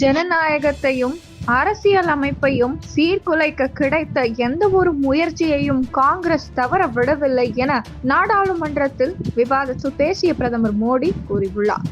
ஜனநாயகத்தையும் அரசியல் அமைப்பையும் சீர்குலைக்க கிடைத்த எந்த ஒரு முயற்சியையும் காங்கிரஸ் தவற விடவில்லை என நாடாளுமன்றத்தில் விவாதத்தில் பேசிய பிரதமர் மோடி கூறியுள்ளார்.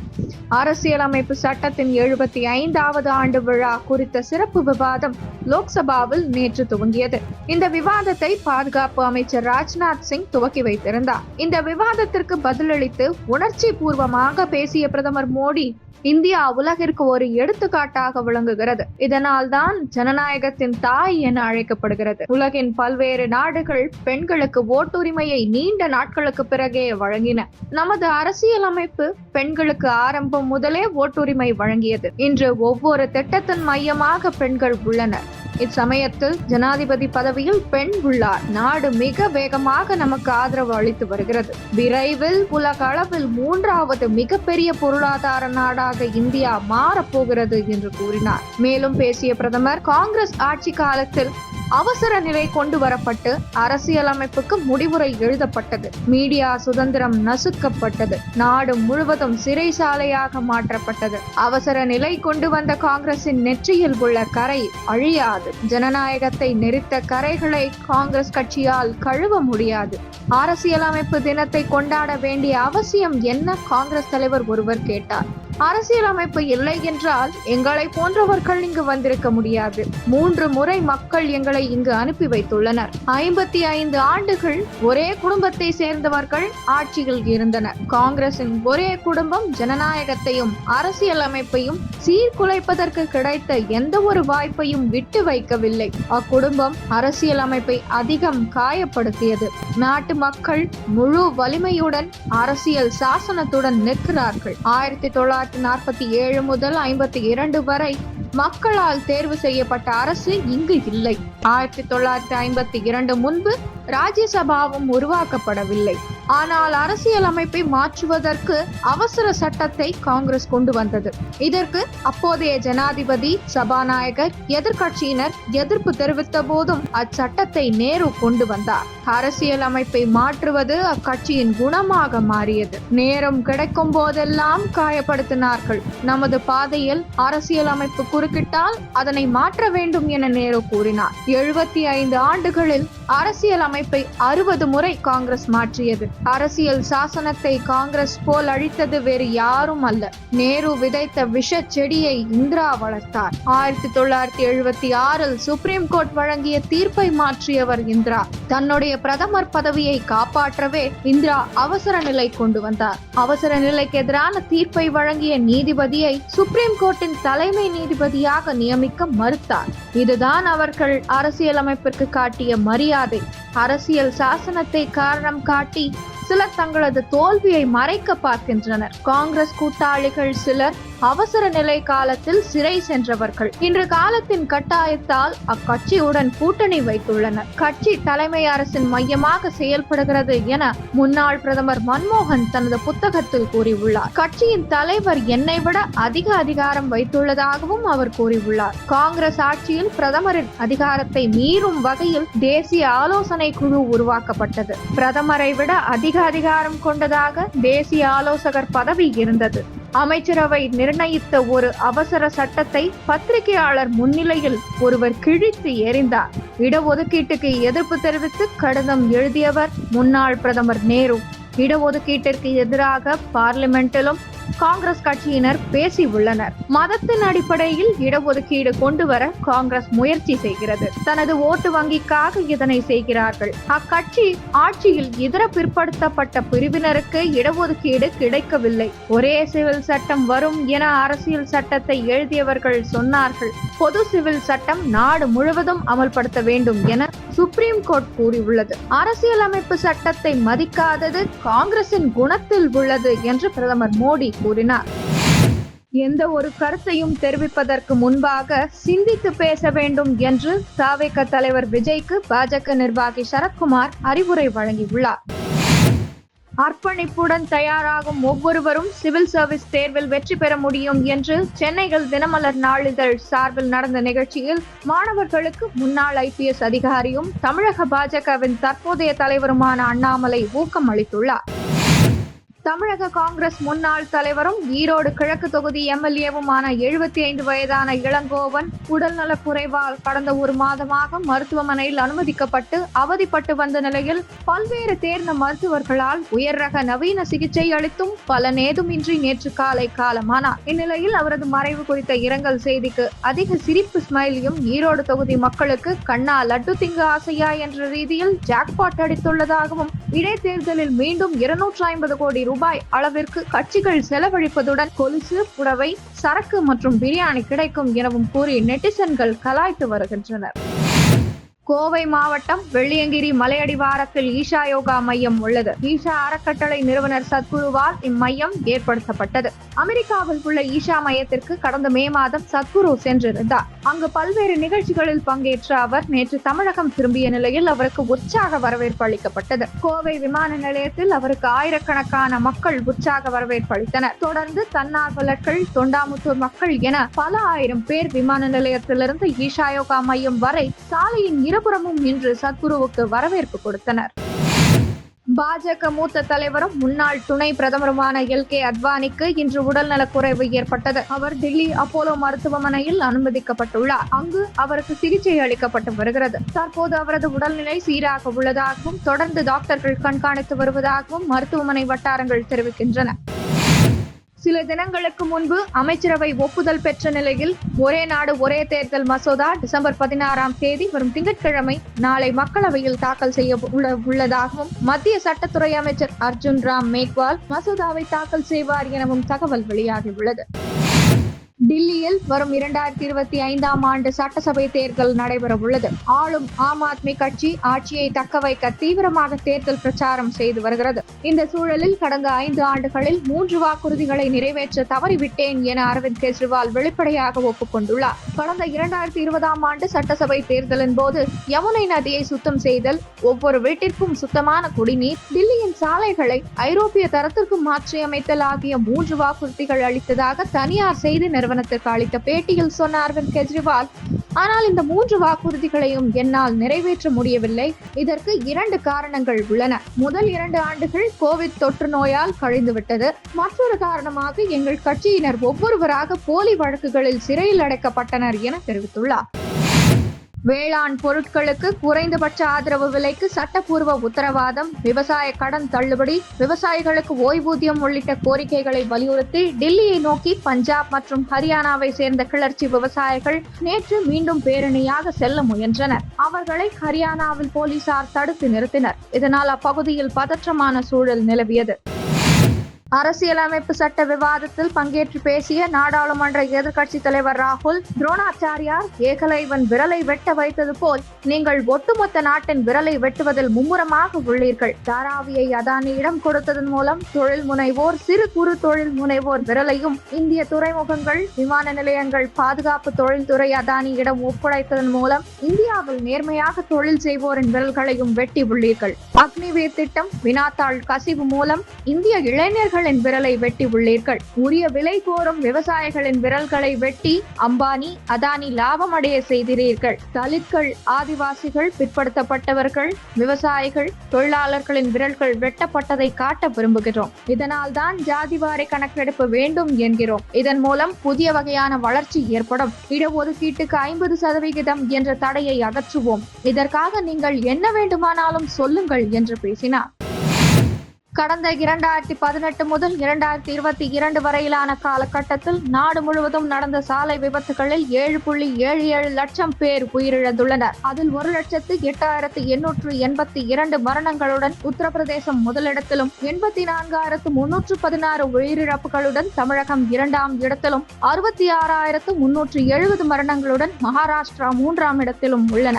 அரசியலமைப்பு சட்டத்தின் 75வது ஆண்டு விழா குறித்த சிறப்பு விவாதம் லோக்சபாவில் நேற்று துவங்கியது. இந்த விவாதத்தை பாதுகாப்பு அமைச்சர் ராஜ்நாத் சிங் துவக்கி வைத்திருந்தார். இந்த விவாதத்திற்கு பதிலளித்து உணர்ச்சி பூர்வமாக பேசிய பிரதமர் மோடி, இந்தியா உலகிற்கு ஒரு எடுத்துக்காட்டாக விளங்குகிறது. இதனால்தான் ஜனநாயகத்தின் தாய் என அழைக்கப்படுகிறது. உலகின் பல்வேறு நாடுகள் பெண்களுக்கு ஓட்டுரிமையை நீண்ட நாட்களுக்கு பிறகே வழங்கின. நமது அரசியலமைப்பு பெண்களுக்கு ஆரம்பம் முதலே ஓட்டுரிமை வழங்கியது. இன்று ஒவ்வொரு திட்டத்தின் மையமாக பெண்கள் உள்ளனர். இச்சமயத்தில் ஜனாதிபதி பதவியில் பெண் உள்ளார். நாடு மிக வேகமாக நமக்கு ஆதரவு அளித்து வருகிறது. விரைவில் உலக அளவில் 3வது மிகப்பெரிய பொருளாதார நாடாக இந்தியா மாறப்போகிறது என்று கூறினார். மேலும் பேசிய பிரதமர், காங்கிரஸ் ஆட்சி காலத்தில் அவசர நிலை கொண்டு வரப்பட்டு அரசியலமைப்புக்கு முடிவுரை எழுதப்பட்டது. மீடியா சுதந்திரம் நசுக்கப்பட்டது. நாடு முழுவதும் சிறைச்சாலையாக மாற்றப்பட்டது. அவசர நிலை கொண்டு வந்த காங்கிரசின் நெற்றியில் உள்ள கரை அழியாது. ஜனநாயகத்தை நெரித்த கரைகளை காங்கிரஸ் கட்சியால் கழுவ முடியாது. அரசியலமைப்பு தினத்தை கொண்டாட வேண்டிய அவசியம் என்ன? காங்கிரஸ் தலைவர் ஒருவர் கேட்டார். அரசியலமைப்பு இல்லை என்றால் எங்களை போன்றவர்கள் இங்கு வந்திருக்க முடியாது. 3 முறை மக்கள் எங்களை இங்கு அனுப்பி வைத்துள்ளனர். 55 ஆண்டுகள் ஒரே குடும்பத்தை சேர்ந்தவர்கள் ஆட்சியில் இருந்தனர். காங்கிரசின் ஒரே குடும்பம் ஜனநாயகத்தையும் அரசியலமைப்பையும் சீர்குலைப்பதற்கு கிடைத்த எந்த ஒரு வாய்ப்பையும் விட்டு வைக்கவில்லை. அக்குடும்பம் அரசியலமைப்பை அதிகம் காயப்படுத்தியது. நாட்டு மக்கள் முழு வலிமையுடன் அரசியல் சாசனத்துடன் நிற்கிறார்கள். 1947 முதல் 52 வரை மக்களால் தேர்வு செய்யப்பட்ட அரசு இங்கு இல்லை. 1952 முன்பு ராஜ்யசபாவும் உருவாக்கப்படவில்லை. ஆனால் அரசியலமைப்பை மாற்றுவதற்கு அவசர சட்டத்தை காங்கிரஸ் கொண்டு வந்தது. இதற்கு அப்போதைய ஜனாதிபதி, சபாநாயகர், எதிர்கட்சியினர் எதிர்ப்பு தெரிவித்த போதும் அச்சட்டத்தை நேரு கொண்டு வந்தார். அரசியலமைப்பை மாற்றுவது அக்கட்சியின் குணமாக மாறியது. நேரம் கிடைக்கும் போதெல்லாம் காயப்படுத்தினார்கள். நமது பாதையில் அரசியலமைப்பு குறுக்கிட்டால் அதனை மாற்ற வேண்டும் என நேரு கூறினார். 75 ஆண்டுகளில் அரசியலமைப்பை 60 முறை காங்கிரஸ் மாற்றியது. அரசியல் சாசனத்தை காங்கிரஸ் போல் அழித்தது வேறு யாரும் அல்ல. நேரு விதைத்த விஷ செடியை இந்திரா வளர்த்தார். 1976 சுப்ரீம் கோர்ட் வழங்கிய தீர்ப்பை மாற்றியவர் இந்திரா. தன்னுடைய பிரதமர் பதவியை காப்பாற்றவே இந்திரா அவசர நிலை கொண்டு வந்தார். அவசர நிலைக்கு எதிரான தீர்ப்பை வழங்கிய நீதிபதியை சுப்ரீம் கோர்ட்டின் தலைமை நீதிபதியாக நியமிக்க மறுத்தார். இதுதான் அவர்கள் அரசியலமைப்பிற்கு காட்டிய மரியாதை. அரசியல் சாசனத்தை காரணம் காட்டி சிலர் தங்களது தோல்வியை மறைக்க பார்க்கின்றனர். காங்கிரஸ் கூட்டாளிகள் சிலர் அவசர நிலை காலத்தில் சிறை சென்றவர்கள் இன்று காலத்தின் கட்டாயத்தால் அக்கட்சியுடன் கூட்டணி வைத்துள்ளனர். கட்சி தலைமை அரசின் மையமாக செயல்படுகிறது என முன்னாள் பிரதமர் மன்மோகன் தனது புத்தகத்தில் கூறியுள்ளார். கட்சியின் தலைவர் என்னை விட அதிக அதிகாரம் வைத்துள்ளதாகவும் அவர் கூறியுள்ளார். காங்கிரஸ் ஆட்சியில் பிரதமரின் அதிகாரத்தை மீறும் வகையில் தேசிய ஆலோசனை குழு உருவாக்கப்பட்டது. பிரதமரை விட அதிக அதிகாரம் கொண்டதாக தேசிய ஆலோசகர் பதவி இருந்தது. அமைச்சரவை நிர்ணயித்த ஒரு அவசர சட்டத்தை பத்திரிகையாளர் முன்னிலையில் ஒருவர் கிழித்து எறிந்தார். இடஒதுக்கீட்டுக்கு எதிர்ப்பு தெரிவித்து கடிதம் எழுதியவர் முன்னாள் பிரதமர் நேரு. இடஒதுக்கீட்டிற்கு எதிராக பார்லிமெண்டிலும் காங்கிரஸ் கட்சியினர் பேசி உள்ளனர். மதத்தின் அடிப்படையில் இடஒதுக்கீடு கொண்டு வர காங்கிரஸ் முயற்சி செய்கிறது. தனது ஓட்டு வங்கிக்காக இதனை செய்கிறார்கள். அக்கட்சி ஆட்சியில் இதர பிற்படுத்தப்பட்ட பிரிவினருக்கு இடஒதுக்கீடு கிடைக்கவில்லை. ஒரே சிவில் சட்டம் வரும் என அரசியல் சட்டத்தை எழுதியவர்கள் சொன்னார்கள். பொது சிவில் சட்டம் நாடு முழுவதும் அமல்படுத்த வேண்டும் என சுப்ரீம் கோர்ட் கூறியுள்ளது. அரசியலமைப்பு சட்டத்தை மதிக்காதது காங்கிரசின் குணத்தில் உள்ளது என்று பிரதமர் மோடி கூறினார். எந்த ஒரு கருத்தையும் தெரிவிப்பதற்கு முன்பாக சிந்தித்து பேச வேண்டும் என்று தவேக தலைவர் விஜய்க்கு பாஜக நிர்வாகி சரத்குமார் அறிவுரை வழங்கியுள்ளார். அர்ப்பணிப்புடன் தயாராகும் ஒவ்வொருவரும் சிவில் சர்வீஸ் தேர்வில் வெற்றி பெற முடியும் என்று சென்னையில் தினமலர் நாளிதழ் சார்பில் நடந்த நிகழ்ச்சியில் மாணவர்களுக்கு முன்னாள் IPS அதிகாரியும் தமிழக பாஜகவின் தற்போதைய தலைவருமான அண்ணாமலை ஊக்கம் அளித்துள்ளார். தமிழக காங்கிரஸ் முன்னாள் தலைவரும் ஈரோடு கிழக்கு தொகுதி எம்எல்ஏவுமான 75 வயதான இளங்கோவன் உடல்நலக் குறைவால் கடந்த ஒரு மாதமாக மருத்துவமனையில் அனுமதிக்கப்பட்டு அவதிப்பட்டு வந்த நிலையில் பல்வேறு தேர்ந்த மருத்துவர்களால் உயர் ரக நவீன சிகிச்சை அளித்தும் பலனேதுமின்றி நேற்று காலை காலமானார். இந்நிலையில் அவரது மறைவு குறித்த இரங்கல் செய்திக்கு அதிக சிரிப்பு ஸ்மைலியும் ஈரோடு தொகுதி மக்களுக்கு கண்ணா லட்டு திங்க ஆசையா என்ற ரீதியில் ஜாக்பாட் அடித்துள்ளதாகவும் இடைத்தேர்தலில் மீண்டும் 250 கோடி ரூபாய் அளவிற்கு கட்சிகள் செலவழிப்பதுடன் கொலுசு, புடவை, சரக்கு மற்றும் பிரியாணி கிடைக்கும் எனவும் கூறி நெட்டிசன்கள் கலாய்த்து வருகின்றனர். கோவை மாவட்டம் வெள்ளியங்கிரி மலையடிவாரத்தில் ஈஷா யோகா மையம் உள்ளது. ஈஷா அறக்கட்டளை நிறுவனர் சத்குருவால் இம்மையம் ஏற்படுத்தப்பட்டது. அமெரிக்காவில் உள்ள ஈஷா மையத்திற்கு கடந்த மே மாதம் சத்குரு சென்றிருந்தார். அங்கு பல்வேறு நிகழ்ச்சிகளில் பங்கேற்ற அவர் நேற்று தமிழகம் திரும்பிய நிலையில் அவருக்கு உற்சாக வரவேற்பு அளிக்கப்பட்டது. கோவை விமான நிலையத்தில் அவருக்கு ஆயிரக்கணக்கான மக்கள் உற்சாக வரவேற்பு அளித்தனர். தொடர்ந்து தன்னார்வலர்கள், தொண்டாமுத்தூர் மக்கள் என பல ஆயிரம் பேர் விமான நிலையத்திலிருந்து ஈஷா யோகா மையம் வரை சாலையின் இருபுறமும் நின்று சத்குருவுக்கு வரவேற்பு கொடுத்தனர். பாஜக மூத்த தலைவரும் முன்னாள் துணை பிரதமருமான எல்.கே. அத்வானிக்கு இன்று உடல்நலக் குறைவு ஏற்பட்டது. அவர் டெல்லி அப்போலோ மருத்துவமனையில் அனுமதிக்கப்பட்டுள்ளார். அங்கு அவருக்கு சிகிச்சை அளிக்கப்பட்டு வருகிறது. தற்போது அவரது உடல்நிலை சீராக உள்ளதாகவும் தொடர்ந்து டாக்டர்கள் கண்காணித்து வருவதாகவும் மருத்துவமனை வட்டாரங்கள் தெரிவிக்கின்றன. சில தினங்களுக்கு முன்பு அமைச்சரவை ஒப்புதல் பெற்ற நிலையில் ஒரே நாடு ஒரே தேர்தல் மசோதா டிசம்பர் 16ஆம் தேதி வரும் திங்கட்கிழமை நாளை மக்களவையில் தாக்கல் செய்ய உள்ளதாகவும் மத்திய சட்டத்துறை அமைச்சர் அர்ஜுன் ராம் மேக்வால் மசோதாவை தாக்கல் செய்வார் எனவும் தகவல் வெளியாகியுள்ளது. டில்லியில் வரும் 2025ஆம் ஆண்டு சட்டசபை தேர்தல் நடைபெற உள்ளது. ஆளும் ஆம் ஆத்மி கட்சி ஆட்சியை தக்க வைக்க தீவிரமாக தேர்தல் பிரச்சாரம் செய்து வருகிறது. இந்த சூழலில் கடந்த 5 ஆண்டுகளில் 3 வாக்குறுதிகளை நிறைவேற்ற தவறிவிட்டேன் என அரவிந்த் கெஜ்ரிவால் வெளிப்படையாக ஒப்புக்கொண்டுள்ளார். கடந்த 2020ஆம் ஆண்டு சட்டசபை தேர்தலின் போது யமுனை நதியை சுத்தம் செய்தல், ஒவ்வொரு வீட்டிற்கும் சுத்தமான குடிநீர், டில்லியின் சாலைகளை ஐரோப்பிய தரத்திற்கு மாற்றியமைத்தல் ஆகிய 3 வாக்குறுதிகள் அளித்ததாக தனியார் செய்தி நிறுவனத்திற்கு அளித்த பேட்டியில் சொன்ன அரவிந்த் கெஜ்ரிவால், ஆனால் இந்த 3 வாக்குறுதிகளையும் என்னால் நிறைவேற்ற முடியவில்லை. இதற்கு 2 காரணங்கள் உள்ளன. முதல் 2 ஆண்டுகள் கோவிட் தொற்று நோயால் கழிந்துவிட்டது. மற்றொரு காரணமாக எங்கள் கட்சியினர் ஒவ்வொருவராக போலி வழக்குகளில் சிறையில் அடைக்கப்பட்டனர் என தெரிவித்துள்ளார். வேளாண் பொருட்களுக்கு குறைந்தபட்ச ஆதரவு விலைக்கு சட்டப்பூர்வ உத்தரவாதம், விவசாய கடன் தள்ளுபடி, விவசாயிகளுக்கு ஓய்வூதியம் உள்ளிட்ட கோரிக்கைகளை வலியுறுத்தி டில்லியை நோக்கி பஞ்சாப் மற்றும் ஹரியானாவை சேர்ந்த கிளர்ச்சி விவசாயிகள் நேற்று மீண்டும் பேரணியாக செல்ல முயன்றனர். அவர்களை ஹரியானாவில் போலீசார் தடுத்து நிறுத்தினர். இதனால் அப்பகுதியில் பதற்றமான சூழல் நிலவியது. அரசியலமைப்பு சட்ட விவாதத்தில் பங்கேற்று பேசிய நாடாளுமன்ற எதிர்க்கட்சித் தலைவர் ராகுல், துரோணாச்சாரியார் ஏகலைவன் விரலை வெட்ட வைத்தது போல் நீங்கள் ஒட்டுமொத்த நாட்டின் விரலை வெட்டுவதில் மும்முரமாக உள்ளீர்கள். தாராவியை அதானியிடம் கொடுத்ததன் மூலம் தொழில் முனைவோர், சிறு குறு தொழில் முனைவோர் விரலையும், இந்திய துறைமுகங்கள், விமான நிலையங்கள், பாதுகாப்பு தொழில்துறை அதானியிடம் ஒப்படைத்ததன் மூலம் இந்தியாவில் நேர்மையாக தொழில் செய்வோரின் விரல்களையும் வெட்டி உள்ளீர்கள். அக்னிவீர் திட்டம், வினாத்தாள் கசிவு மூலம் இந்திய இளைஞர்கள் விரலை வெட்டி உள்ளீர்கள். உரிய விலை கோரும் விவசாயிகளின் விரல்களை வெட்டி அம்பானி, அதானி லாபம் அடைய செய்கிறீர்கள். தலித்கள், ஆதிவாசிகள், பிற்படுத்தப்பட்டவர்கள், விவசாயிகள், தொழிலாளர்களின் விரல்கள் வெட்டப்பட்டதை காட்ட விரும்புகிறோம். இதனால் தான் ஜாதிவாரி கணக்கெடுப்பு வேண்டும் என்கிறோம். இதன் மூலம் புதிய வகையான வளர்ச்சி ஏற்படும். இடஒதுக்கீட்டுக்கு 50% என்ற தடையை அகற்றுவோம். இதற்காக நீங்கள் என்ன வேண்டுமானாலும் சொல்லுங்கள் என்று பேசினார். கடந்த 2018 முதல் 2022 வரையிலான காலகட்டத்தில் நாடு முழுவதும் நடந்த சாலை விபத்துகளில் 7.77 லட்சம் பேர் உயிரிழந்துள்ளனர். அதில் 1,08,882 மரணங்களுடன் உத்தரப்பிரதேசம் முதலிடத்திலும், 84,316 உயிரிழப்புகளுடன் தமிழகம் 2ஆம் இடத்திலும், 66,370 மரணங்களுடன் மகாராஷ்டிரா 3ஆம் இடத்திலும் உள்ளன.